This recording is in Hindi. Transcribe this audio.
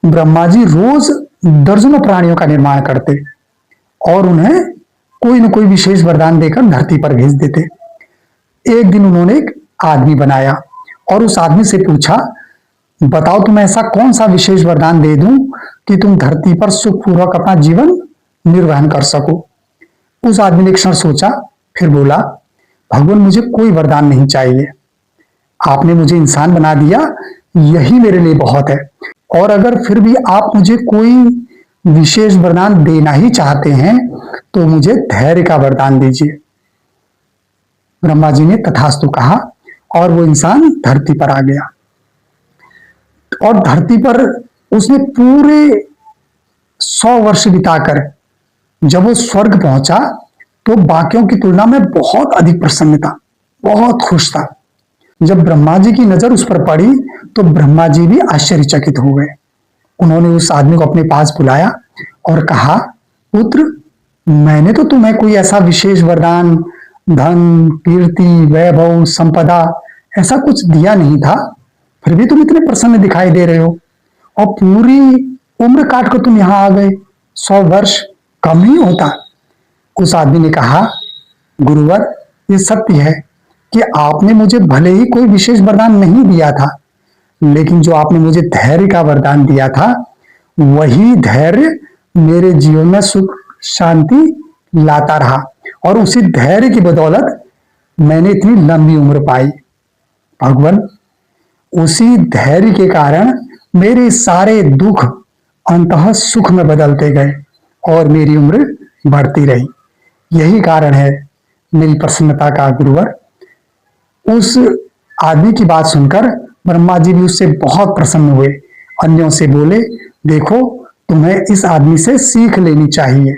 ब्रह्मा जी रोज दर्जनों प्राणियों का निर्माण करते और उन्हें कोई न कोई विशेष वरदान देकर धरती पर भेज देते। एक दिन उन्होंने एक आदमी बनाया और उस आदमी से पूछा, बताओ तुम ऐसा कौन सा विशेष वरदान दे दूं कि तुम धरती पर सुखपूर्वक अपना जीवन निर्वहन कर सको। उस आदमी ने एक क्षण सोचा, फिर बोला, भगवान मुझे कोई वरदान नहीं चाहिए, आपने मुझे इंसान बना दिया, यही मेरे लिए बहुत है। और अगर फिर भी आप मुझे कोई विशेष वरदान देना ही चाहते हैं तो मुझे धैर्य का वरदान दीजिए। ब्रह्मा जी ने तथास्तु कहा और वो इंसान धरती पर आ गया और धरती पर उसने पूरे 100 वर्ष बिताकर जब वो स्वर्ग पहुंचा तो बाकियों की तुलना में बहुत अधिक प्रसन्न था, बहुत खुश था। जब ब्रह्मा जी की नजर उस पर पड़ी तो ब्रह्मा जी भी आश्चर्यचकित हो गए। उन्होंने उस आदमी को अपने पास बुलाया और कहा, पुत्र, मैंने तो तुम्हें कोई ऐसा विशेष वरदान, धन, कीर्ति, वैभव, संपदा ऐसा कुछ दिया नहीं था, फिर भी तुम इतने प्रसन्न दिखाई दे रहे हो और पूरी उम्र काट कर तुम यहां आ गए। 100 वर्ष कम ही होता। उस आदमी ने कहा, गुरुवर, ये सत्य है कि आपने मुझे भले ही कोई विशेष वरदान नहीं दिया था, लेकिन जो आपने मुझे धैर्य का वरदान दिया था, वही धैर्य मेरे जीवन में सुख शांति लाता रहा और उसी धैर्य की बदौलत मैंने इतनी लंबी उम्र पाई। भगवान, उसी धैर्य के कारण मेरे सारे दुख अंततः सुख में बदलते गए और मेरी उम्र बढ़ती रही। यही कारण है मेरी प्रसन्नता का, गुरुवर। उस आदमी की बात सुनकर ब्रह्मा जी भी उससे बहुत प्रसन्न हुए। अन्यों से बोले, देखो, तुम्हें इस आदमी से सीख लेनी चाहिए।